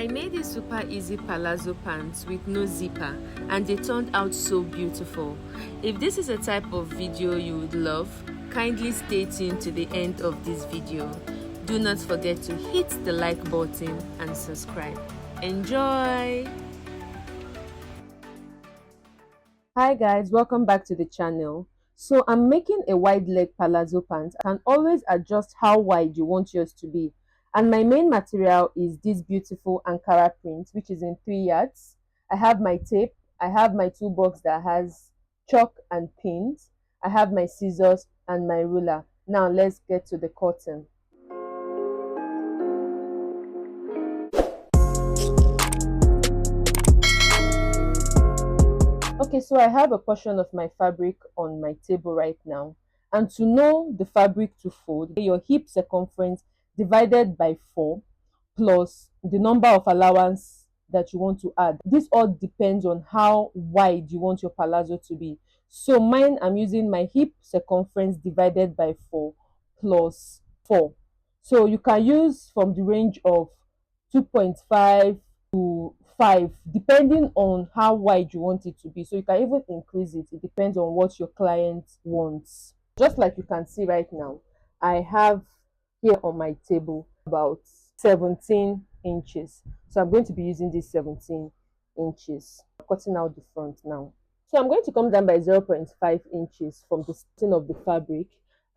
I made these super easy palazzo pants with no zipper and they turned out so beautiful. If this is a type of video you would love, kindly stay tuned to the end of this video. Do not forget to hit the like button and subscribe. Enjoy! Hi guys, welcome back to the channel. So I'm making a wide leg palazzo pant. I can always adjust how wide you want yours to be. And my main material is this beautiful Ankara print, which is in 3 yards. I have my tape, I have my toolbox that has chalk and pins, I have my scissors and my ruler. Now let's get to the cutting. Okay, so I have a portion of my fabric on my table right now. And to know the fabric to fold, your hip circumference divided by 4 plus the number of allowance that you want to add. This all depends on how wide you want your palazzo to be. So mine, I'm using my hip circumference divided by 4 plus 4. So you can use from the range of 2.5 to 5 depending on how wide you want it to be. So you can even increase it. It depends on what your client wants. Just like you can see right now, I have here on my table about 17 inches. So I'm going to be using this 17 inches. I'm cutting out the front now. So I'm going to come down by 0.5 inches from the starting of the fabric,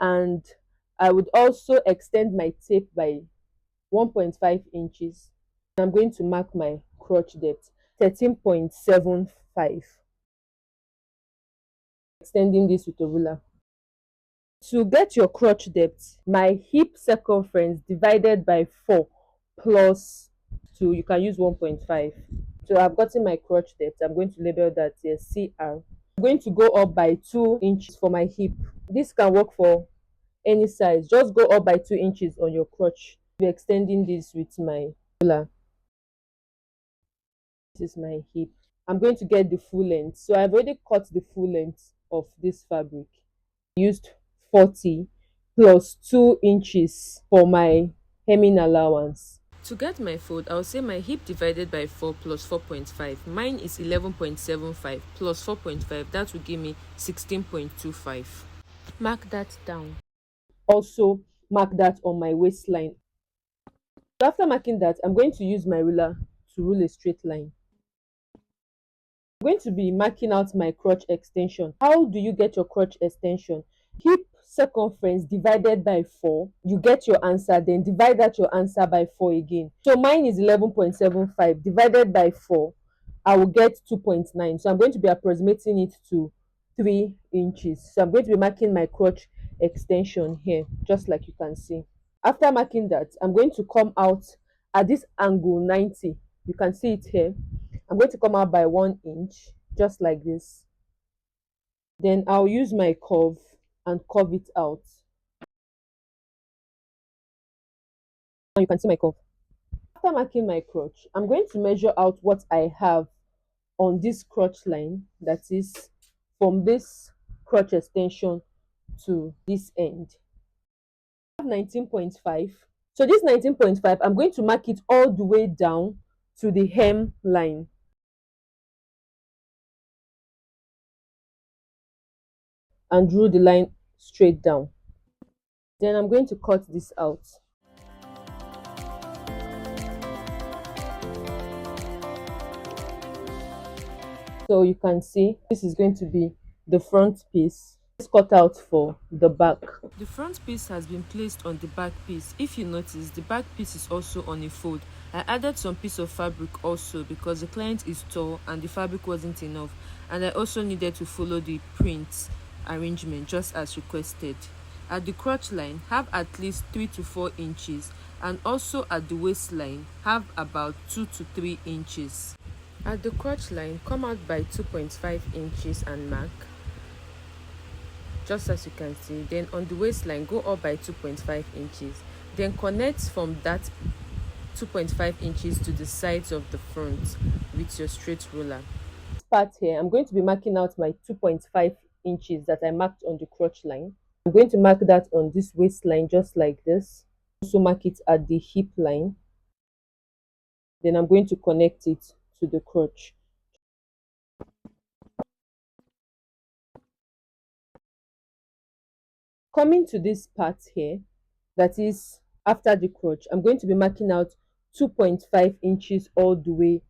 and I would also extend my tape by 1.5 inches. I'm going to mark my crotch depth 13.75, extending this with a ruler. To get your crotch depth, my hip circumference divided by 4 plus 2, you can use 1.5. So I've gotten my crotch depth. I'm going to label that here CR. I'm going to go up by 2 inches for my hip. This can work for any size. Just go up by 2 inches on your crotch. I'll be extending this with my ruler. This is my hip. I'm going to get the full length. So I've already cut the full length of this fabric. I used 40 plus 2 inches for my hemming allowance. To get my fold, I'll say my hip divided by 4 plus 4.5. Mine is 11.75 plus 4.5. That will give me 16.25. Mark that down. Also, mark that on my waistline. So after marking that, I'm going to use my ruler to rule a straight line. I'm going to be marking out my crotch extension. How do you get your crotch extension? Hip circumference divided by 4, you get your answer, then divide that your answer by 4 again. So mine is 11.75 divided by 4, I will get 2.9. So I'm going to be approximating it to 3 inches. So I'm going to be marking my crotch extension here, just like you can see. After marking that, I'm going to come out at this angle 90. You can see it here. I'm going to come out by 1 inch, just like this. Then I'll use my curve and curve it out. Now you can see my curve. After marking my crotch, I'm going to measure out what I have on this crotch line, that is from this crotch extension to this end. I have 19.5. So this 19.5, I'm going to mark it all the way down to the hem line. And drew the line straight down. Then I'm going to cut this out. So you can see this is going to be the front piece. Let's cut out for the back. The front piece has been placed on the back piece. If you notice, the back piece is also on a fold. I added some piece of fabric also because the client is tall and the fabric wasn't enough, and I also needed to follow the print arrangement just as requested. At the crotch line, have at least 3 to 4 inches, and also at the waistline, have about 2 to 3 inches. At the crotch line, come out by 2.5 inches and mark, just as you can see. Then on the waistline, go up by 2.5 inches. Then connect from that 2.5 inches to the sides of the front with your straight ruler. This part here, I'm going to be marking out my 2.5 inches that I marked on the crotch line. I'm going to mark that on this waistline just like this. Also mark it at the hip line. Then I'm going to connect it to the crotch. Coming to this part here, that is after the crotch, I'm going to be marking out 2.5 inches all the way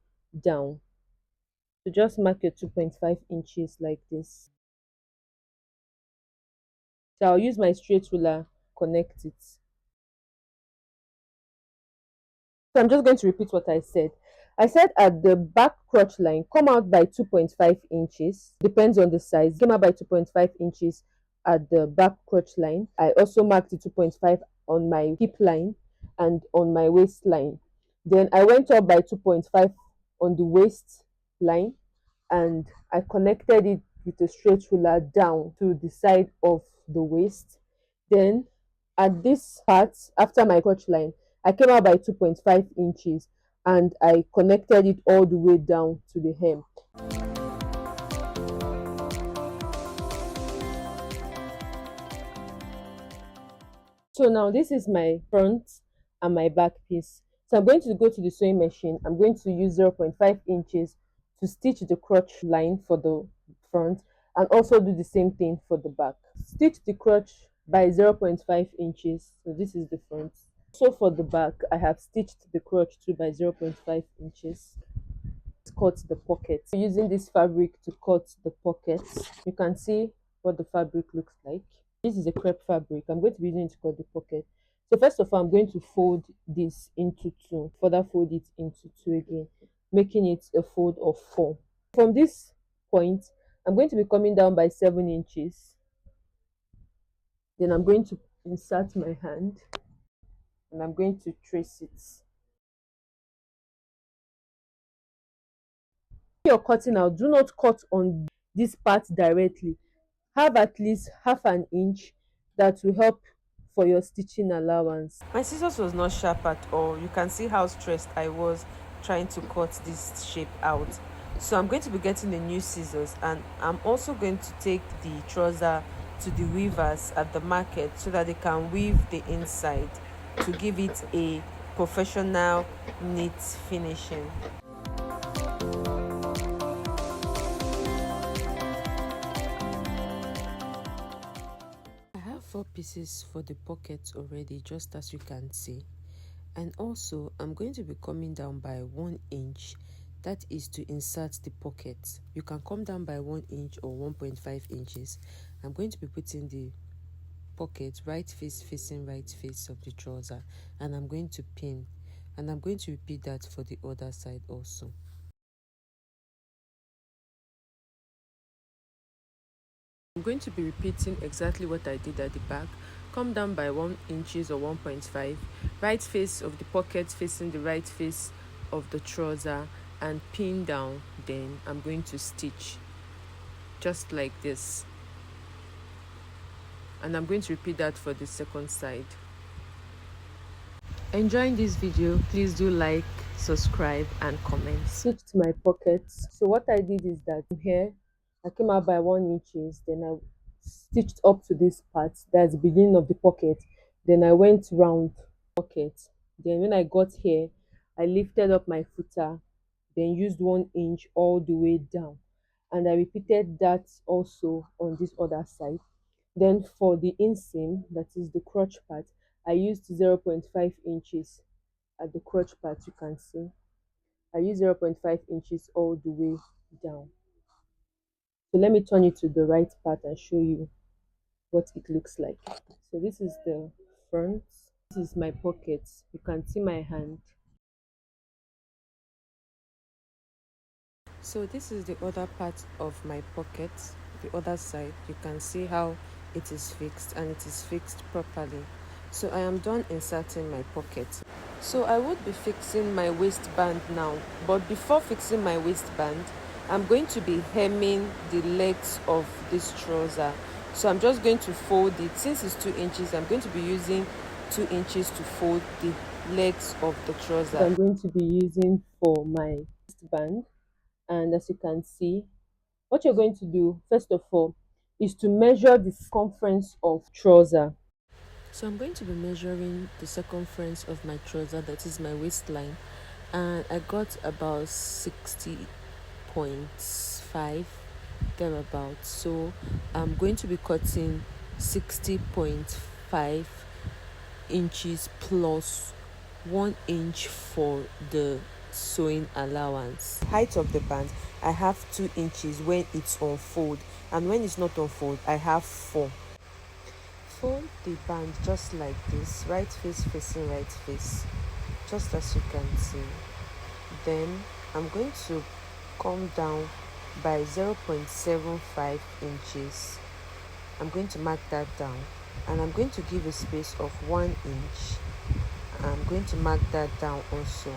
down. So just mark your 2.5 inches like this. So I'll use my straight ruler, connect it. So I'm just going to repeat what I said. I said at the back crotch line, come out by 2.5 inches, depends on the size. Came out by 2.5 inches at the back crotch line. I also marked the 2.5 on my hip line and on my waistline. Then I went up by 2.5 on the waist line, and I connected it with a straight ruler down to the side of the waist. Then at this part, after my crotch line, I came out by 2.5 inches and I connected it all the way down to the hem. So now this is my front and my back piece. So I'm going to go to the sewing machine. I'm going to use 0.5 inches to stitch the crotch line for the front and also do the same thing for the back. Stitch the crotch by 0.5 inches. So this is the front. So for the back, I have stitched the crotch too by 0.5 inches. Cut the pockets. Using this fabric to cut the pockets, you can see what the fabric looks like. This is a crepe fabric. I'm going to be using it to cut the pocket. So first of all, I'm going to fold this into two, further fold it into two again, making it a fold of 4. From this point, I'm going to be coming down by 7 inches. Then I'm going to insert my hand and I'm going to trace it. When you're cutting out, do not cut on this part directly. Have at least half an inch. That will help for your stitching allowance. My scissors was not sharp at all. You can see how stressed I was trying to cut this shape out. So I'm going to be getting the new scissors, and I'm also going to take the trouser to the weavers at the market so that they can weave the inside to give it a professional neat finishing. I have 4 pieces for the pockets already, just as you can see. And also I'm going to be coming down by 1 inch, that is to insert the pocket. You can come down by 1 inch or 1.5 inches. I'm going to be putting the pocket right face facing right face of the trouser, and I'm going to pin, and I'm going to repeat that for the other side also. I'm going to be repeating exactly what I did at the back. Come down by 1 inches or 1.5, right face of the pocket facing the right face of the trouser, and pin down. Then I'm going to stitch just like this, and I'm going to repeat that for the second side. Enjoying this video, please do like, subscribe and comment. Stitched my pockets. So what I did is that here I came out by 1 inches, then I stitched up to this part, that's the beginning of the pocket. Then I went round pocket. Then when I got here, I lifted up my footer, then used 1 inch all the way down, and I repeated that also on this other side. Then for the inseam, that is the crotch part, I used 0.5 inches at the crotch part. You can see I use 0.5 inches all the way down. So let me turn it to the right part and show you what it looks like. So this is the front. This is my pocket. You can see my hand. So this is the other part of my pocket, the other side. You can see how it is fixed, and it is fixed properly. So I am done inserting my pocket. So I would be fixing my waistband now, but before fixing my waistband, I'm going to be hemming the legs of this trouser. So I'm just going to fold it. Since it's 2 inches, I'm going to be using 2 inches to fold the legs of the trouser. I'm going to be using for my waistband. And as you can see, what you're going to do first of all is to measure the circumference of trouser. So I'm going to be measuring the circumference of my trouser, that is my waistline, and I got about 60.5 thereabouts. So I'm going to be cutting 60.5 inches plus 1 inch for the sewing allowance. Height of the band, I have 2 inches when it's on fold, and when it's not on fold I have 4. Fold the band just like this, right face facing right face, just as you can see. Then I'm going to come down by 0.75 inches. I'm going to mark that down, and I'm going to give a space of 1 inch. I'm going to mark that down also.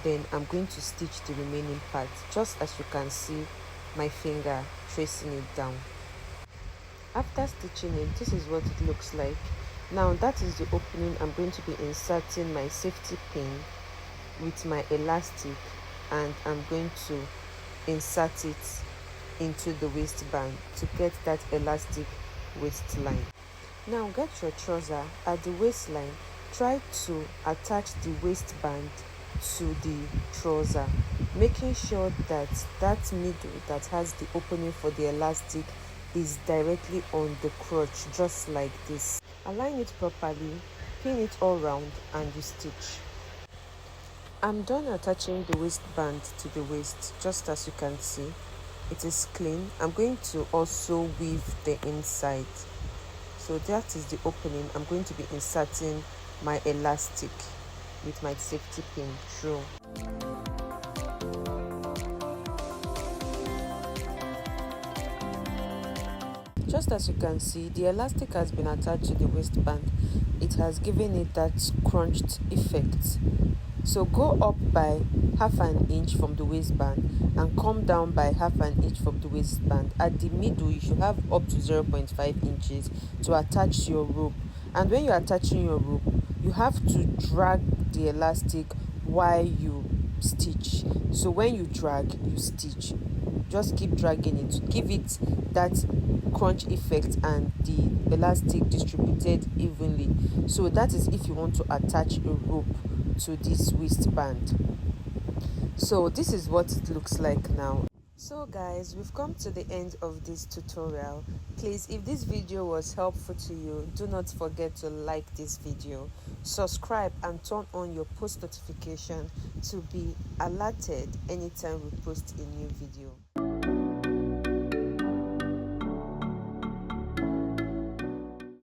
Then I'm going to stitch the remaining part, just as you can see my finger tracing it down. After stitching it, this is what it looks like. Now that is the opening I'm going to be inserting my safety pin with my elastic, and I'm going to insert it into the waistband to get that elastic waistline. Now get your trouser at the waistline. Try to attach the waistband to the trouser, making sure that that middle that has the opening for the elastic is directly on the crotch, just like this. Align it properly, pin it all round, and you stitch. I'm done attaching the waistband to the waist, just as you can see. It is clean. I'm going to also weave the inside. So that is the opening. I'm going to be inserting my elastic with my safety pin through. Just as you can see, the elastic has been attached to the waistband. It has given it that crunched effect. So go up by half an inch from the waistband and come down by half an inch from the waistband. At the middle, you should have up to 0.5 inches to attach your rope. And when you're attaching your rope, you have to drag the elastic while you stitch. So when you drag, you stitch. Just keep dragging it to give it that crunch effect and the elastic distributed evenly. So that is if you want to attach a rope to this waistband. So this is what it looks like now. So guys, we've come to the end of this tutorial. Please, if this video was helpful to you, do not forget to like this video, subscribe, and turn on your post notification to be alerted anytime we post a new video.